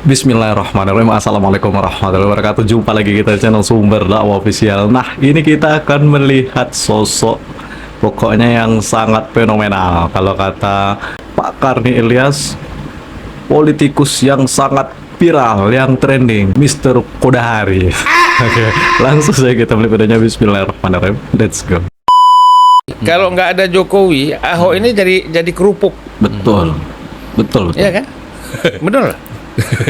Bismillahirrahmanirrahim. Assalamualaikum warahmatullahi wabarakatuh. Jumpa lagi kita di channel Sumber Dakwah Official. Nah, ini kita akan melihat sosok pokoknya yang sangat fenomenal. Kalau kata Pak Karni Ilyas, politikus yang sangat viral, yang trending, Mr. Kodahari. Oke, langsung saja kita melihat videonya. Bismillahirrahmanirrahim. Let's go. Kalau nggak ada Jokowi, Ahok ini jadi kerupuk. Betul. Betul. Iya kan? Betul.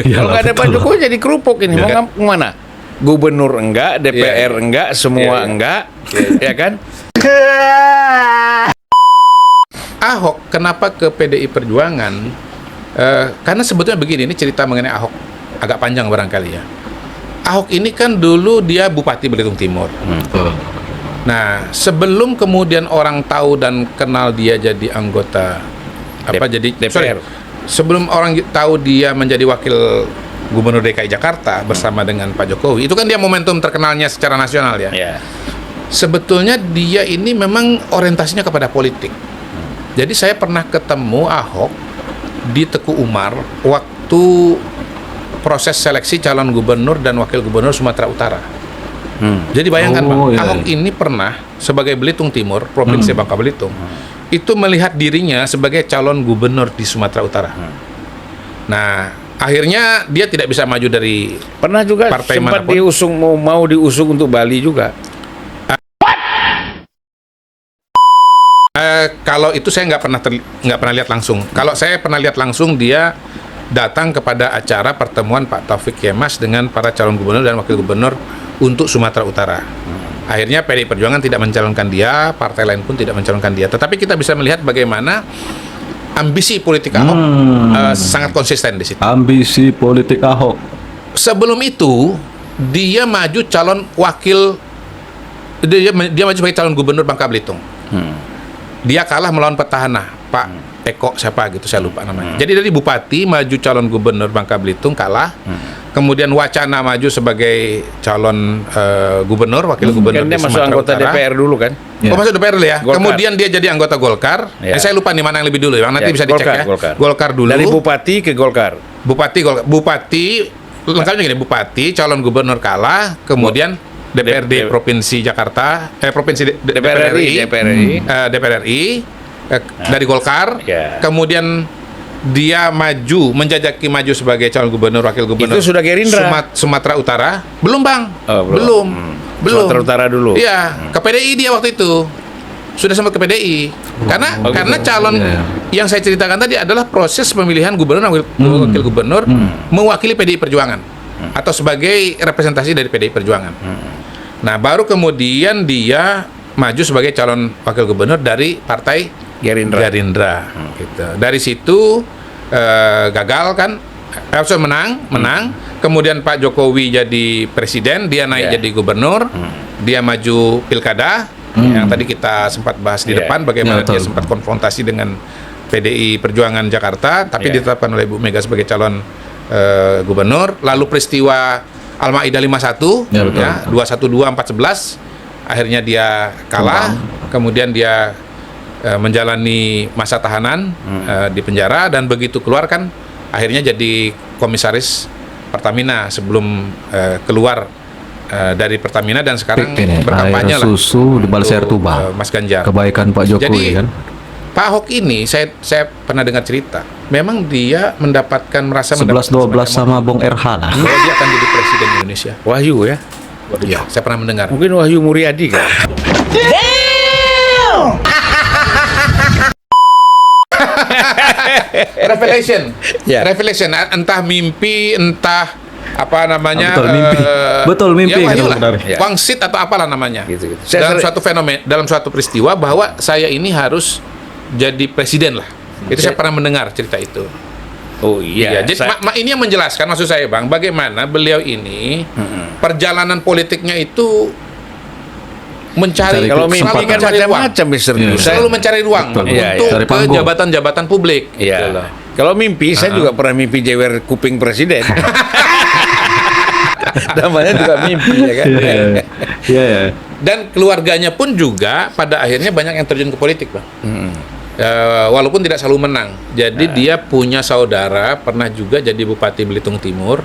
Kalau nggak ada Pak Jokowi jadi kerupuk ini. Mau kemana? Gubernur enggak, DPR enggak, semua enggak, ya kan? Ahok kenapa ke PDI Perjuangan? Karena sebetulnya begini, ini cerita mengenai Ahok agak panjang barangkali ya. Ahok ini kan dulu dia Bupati Belitung Timur. Nah, sebelum kemudian orang tahu dan kenal dia jadi anggota jadi DPR. Sebelum orang tahu dia menjadi wakil Gubernur DKI Jakarta bersama dengan Pak Jokowi, itu kan dia momentum terkenalnya secara nasional ya. Sebetulnya dia ini memang orientasinya kepada politik. Jadi saya pernah ketemu Ahok di Teku Umar waktu proses seleksi calon gubernur dan wakil gubernur Sumatera Utara. Jadi bayangkan Bang, Ahok ini pernah sebagai Belitung Timur, Provinsi Bangka Belitung, itu melihat dirinya sebagai calon gubernur di Sumatera Utara. Nah, akhirnya dia tidak bisa maju dari Pernah juga partai sempat manapun. diusung, mau diusung untuk Bali juga. Kalau itu saya nggak pernah lihat langsung. Kalau saya pernah lihat langsung, dia datang kepada acara pertemuan Pak Taufik Kemas dengan para calon gubernur dan wakil gubernur untuk Sumatera Utara. Akhirnya PDI Perjuangan tidak mencalonkan dia, partai lain pun tidak mencalonkan dia. Tetapi kita bisa melihat bagaimana ambisi politik Ahok sangat konsisten di situ. Ambisi politik Ahok. Sebelum itu dia maju calon wakil, dia maju sebagai calon gubernur Bangka Belitung. Dia kalah melawan petahana Pak Eko siapa gitu, saya lupa namanya. Jadi dari bupati maju calon gubernur Bangka Belitung kalah. Kemudian wacana maju sebagai calon gubernur, wakil gubernur Kan di dia masuk Sumatera anggota Utara. DPR dulu kan? Ya. Oh, masuk DPR dulu ya. Golkar. Kemudian dia jadi anggota Golkar. Saya lupa nih mana yang lebih dulu ya. Nanti Ya, bisa dicek Golkar, ya. Golkar dulu. Dari bupati ke Golkar. Bupati lengkapnya gini, bupati, calon gubernur kalah, kemudian DPRD Provinsi Jakarta, DPR RI. Dari Golkar, kemudian dia menjajaki maju sebagai calon gubernur, wakil gubernur. Itu sudah Gerindra. Sumatera Utara, belum Bang, belum. Sumatera Utara dulu. Iya, ke PDI dia waktu itu. Sudah sempat ke PDI. Karena calon yang saya ceritakan tadi adalah proses pemilihan gubernur dan wakil gubernur mewakili PDI Perjuangan atau sebagai representasi dari PDI Perjuangan. Nah, baru kemudian dia maju sebagai calon wakil gubernur dari partai Gerindra. Gitu. Dari situ gagal kan, menang. Kemudian Pak Jokowi jadi presiden, dia naik jadi gubernur, dia maju pilkada. Yang tadi kita sempat bahas di depan bagaimana dia sempat konfrontasi dengan PDI Perjuangan Jakarta, tapi ditetapkan oleh Bu Mega sebagai calon gubernur. Lalu peristiwa Al-Maidah 51 212 411, akhirnya dia kalah. Kemudian dia menjalani masa tahanan di penjara, dan begitu keluar kan akhirnya jadi komisaris Pertamina sebelum keluar dari Pertamina, dan sekarang berkampanye lah susu di balik air tuba. Mas Ganjar. Kebaikan Pak Jokowi. Jadi, kan. Pak Ahok ini saya pernah dengar cerita, memang dia merasa 11-12 sama Bung Erhan. bahwa dia akan jadi presiden Indonesia. Wahyu ya. Iya, saya pernah mendengar. Mungkin Wahyu Muryadi kan. Revelation, entah mimpi, entah apa namanya, betul mimpi ya, wahyu gitu, lah, benar. wangsit atau apalah namanya. Gitu. Dalam suatu peristiwa bahwa saya ini harus jadi presiden lah. Itu saya pernah mendengar cerita itu. Oh iya. Jadi ini yang menjelaskan, maksud saya Bang, bagaimana beliau ini perjalanan politiknya itu mencari, kalau mimpi kan macam-macam selalu mencari ruang untuk ke jabatan-jabatan publik. Iya. Gitu loh. Kalau mimpi, saya juga pernah mimpi jewer kuping presiden. Namanya juga mimpi ya kan. Iya. Dan keluarganya pun juga pada akhirnya banyak yang terjun ke politik Bang. walaupun tidak selalu menang. Jadi dia punya saudara pernah juga jadi Bupati Belitung Timur.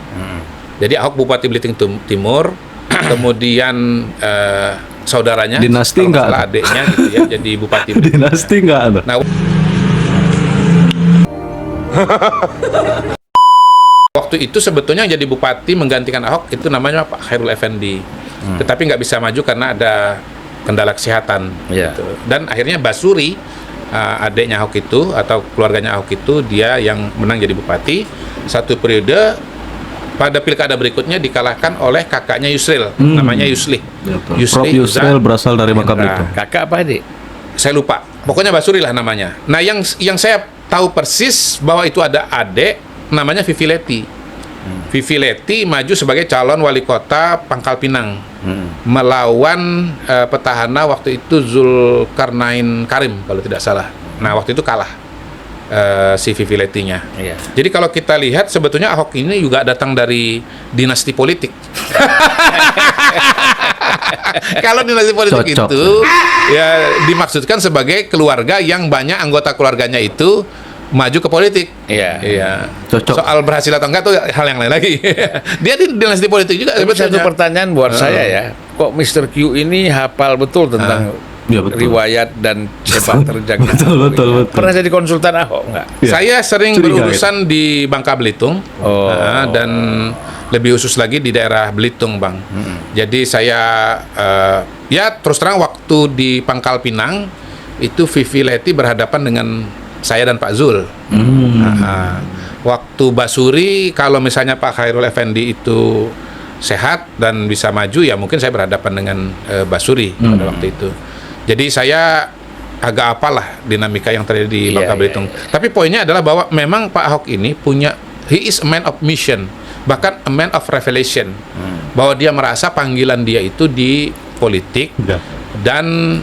Jadi Ahok Bupati Belitung Timur, kemudian saudaranya, Dinasti kalau nggak nggak salah ada? adiknya gitu ya, jadi Bupati Belitung. Dinasti nggak ada. Nah, waktu itu sebetulnya yang jadi bupati menggantikan Ahok itu namanya Pak Khairul Effendi. Tetapi nggak bisa maju karena ada kendala kesehatan. Iya. Gitu. Dan akhirnya Basuri, adiknya Ahok itu atau keluarganya Ahok itu, dia yang menang jadi bupati satu periode. Pada pilkada berikutnya dikalahkan oleh kakaknya Yusril, namanya Yusli. Prof Yusril berasal dari Bangka Belitung. Kakak apa adik? Saya lupa. Pokoknya Basuri lah namanya. Nah, yang saya tahu persis bahwa itu ada adik namanya Vivi Leti. Vivi Leti maju sebagai calon wali kota Pangkal Pinang melawan petahana waktu itu Zulkarnain Karim kalau tidak salah. Nah, waktu itu kalah si Vivi Letinya. Iya. Jadi kalau kita lihat sebetulnya Ahok ini juga datang dari dinasti politik. Kalau dinasti politik Cocok. itu ya dimaksudkan sebagai keluarga yang banyak anggota keluarganya itu maju ke politik. Iya. Iya. Cocok. Soal berhasil atau enggak tuh hal yang lain lagi. Dia di dinasti politik juga Tapi satu sebetulnya. pertanyaan buat saya ya, kok Mr. Q ini hafal betul tentang Iya, betul. riwayat dan sepak terjang? Betul. Pernah jadi konsultan Ahok nggak? Iya. Saya sering Curiga berurusan di Bangka Belitung. Oh. Dan lebih khusus lagi di daerah Belitung, Bang. Jadi saya ya terus terang waktu di Pangkal Pinang itu Vivi Leti berhadapan dengan saya dan Pak Zul. Waktu Basuri kalau misalnya Pak Khairul Effendi itu sehat dan bisa maju, ya mungkin saya berhadapan dengan Basuri pada waktu itu. Jadi saya agak apalah dinamika yang terjadi di Bangka Belitung. Tapi poinnya adalah bahwa memang Pak Ahok ini punya, he is a man of mission, bahkan a man of revelation, bahwa dia merasa panggilan dia itu di politik. Ya. Dan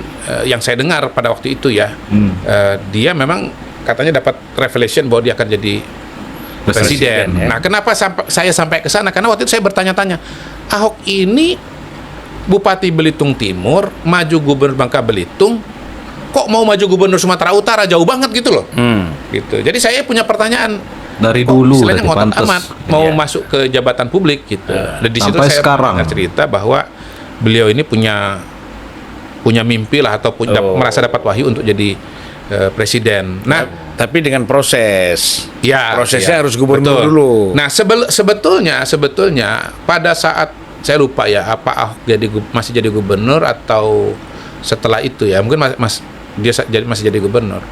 yang saya dengar pada waktu itu ya, dia memang katanya dapat revelation bahwa dia akan jadi presiden. ya. Nah, kenapa saya sampai ke sana? Karena waktu itu saya bertanya-tanya, Ahok ini Bupati Belitung Timur, maju gubernur Bangka Belitung, kok mau maju gubernur Sumatera Utara, jauh banget gitu loh. Gitu. Jadi saya punya pertanyaan, Dari kok dulu istilahnya berarti ngotot pantes. amat mau Iya. masuk ke jabatan publik gitu. Dan di situ Sampai saya sekarang. dengar cerita bahwa beliau ini punya mimpi lah atau merasa dapat wahyu untuk jadi presiden. Nah, Tapi dengan proses. ya Prosesnya ya, harus gubernur betul. dulu. Nah, sebetulnya pada saat saya lupa ya, apa Ahok masih jadi gubernur atau setelah itu ya, mungkin dia masih jadi gubernur.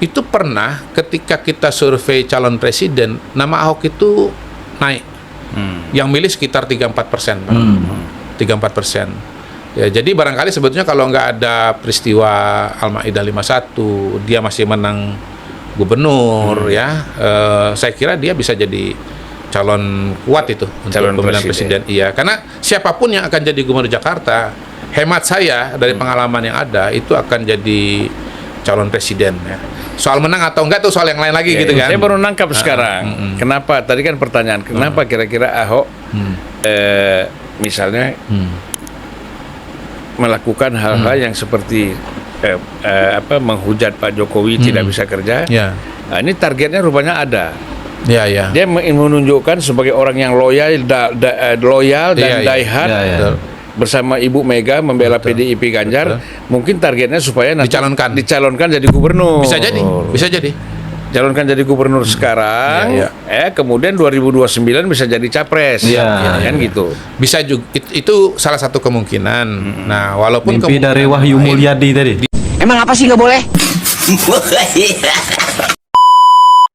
Itu pernah ketika kita survei calon presiden, nama Ahok itu naik. Yang milih sekitar 3-4%. 3-4%. Ya, jadi barangkali sebetulnya kalau nggak ada peristiwa Al-Maidah 51, dia masih menang gubernur ya. Saya kira dia bisa jadi calon kuat itu untuk Calon pemilihan presiden. presiden. Iya, karena siapapun yang akan jadi gubernur Jakarta, hemat saya dari pengalaman yang ada itu akan jadi calon presiden ya. Soal menang atau enggak tuh soal yang lain lagi gitu kan. Saya baru nangkap sekarang. Kenapa? Tadi kan pertanyaan, kenapa kira-kira Ahok misalnya melakukan hal-hal yang seperti menghujat Pak Jokowi tidak bisa kerja? Ya. Nah, ini targetnya rupanya ada. Ya, ya. Dia menunjukkan sebagai orang yang loyal, loyal dan Iya, iya. die-hard Iya, iya. bersama Ibu Mega membela PDIP Ganjar. Mungkin targetnya supaya nanti dicalonkan jadi gubernur. Bisa jadi, bisa jadi. Calonkan jadi gubernur sekarang, Iya, kemudian 2029 bisa jadi capres, Iya, kan gitu. Bisa juga itu salah satu kemungkinan. Nah, walaupun Mimpi dari Wahyu lain, Mulyadi tadi. Emang apa sih nggak boleh?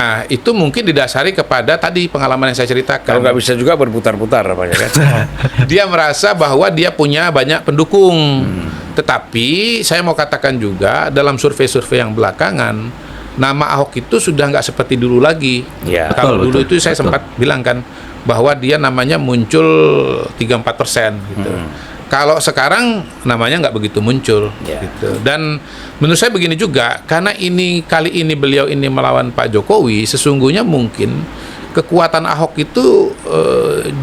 nah, itu mungkin didasari kepada tadi pengalaman yang saya ceritakan. Kalau nggak bisa juga berputar-putar apa ya kan? Dia merasa bahwa dia punya banyak pendukung. Tetapi saya mau katakan juga dalam survei-survei yang belakangan, nama Ahok itu sudah nggak seperti dulu lagi. Ya. Kalau Betul, dulu betul, itu saya betul. sempat bilang kan bahwa dia namanya muncul 3-4% gitu. Kalau sekarang namanya nggak begitu muncul Ya. gitu. Dan menurut saya begini juga, karena kali ini beliau ini melawan Pak Jokowi, sesungguhnya mungkin kekuatan Ahok itu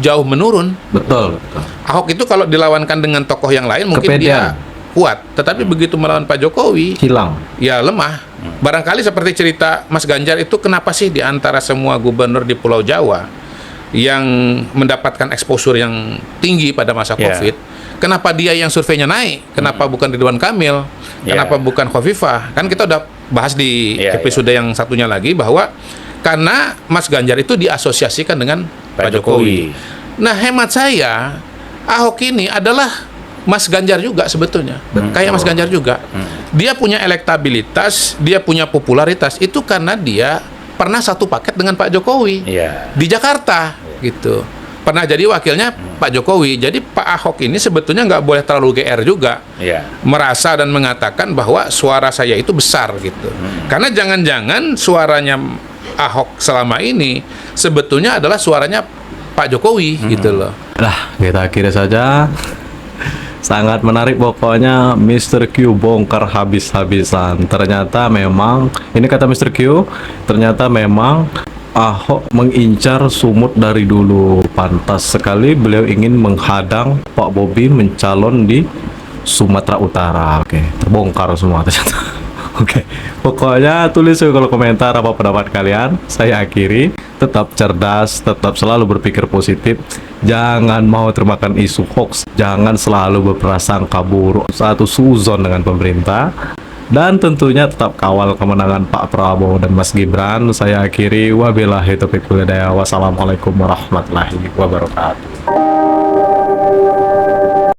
jauh menurun. Betul. Ahok itu kalau dilawankan dengan tokoh yang lain mungkin Kepedean. kuat. Tetapi begitu melawan Pak Jokowi, Hilang. ya lemah. Barangkali seperti cerita Mas Ganjar itu, kenapa sih di antara semua gubernur di Pulau Jawa yang mendapatkan exposure yang tinggi pada masa Ya. COVID, kenapa dia yang surveinya naik? Kenapa bukan Ridwan Kamil? Ya. Kenapa bukan Khofifah? Kan kita udah bahas di Ya, episode yang satunya lagi bahwa karena Mas Ganjar itu diasosiasikan dengan Pak Jokowi. Nah, hemat saya, Ahok ini adalah Mas Ganjar juga sebetulnya. Kayak Mas Ganjar juga. Dia punya elektabilitas, dia punya popularitas itu karena dia pernah satu paket dengan Pak Jokowi Iya. di Jakarta gitu. Pernah jadi wakilnya Pak Jokowi. Jadi Pak Ahok ini sebetulnya nggak boleh terlalu GR juga. Iya. Merasa dan mengatakan bahwa suara saya itu besar gitu. Karena jangan-jangan suaranya Ahok selama ini sebetulnya adalah suaranya Pak Jokowi gitu loh. Nah, kita akhiri saja. Sangat menarik pokoknya, Mr. Q bongkar habis-habisan. Ternyata memang, ini kata Mr. Q, ternyata memang Ahok mengincar Sumut dari dulu. Pantas sekali beliau ingin menghadang Pak Bobi mencalon di Sumatera Utara. Oke, terbongkar semua ternyata. Oke, pokoknya tulis di kolom komentar apa pendapat kalian. Saya akhiri, tetap cerdas, tetap selalu berpikir positif. Jangan mau termakan isu hoax, jangan selalu berprasangka buruk satu suzon dengan pemerintah. Dan tentunya tetap kawal kemenangan Pak Prabowo dan Mas Gibran. Saya akhiri, wabillahi taufiq wal hidayah. Wassalamualaikum warahmatullahi wabarakatuh.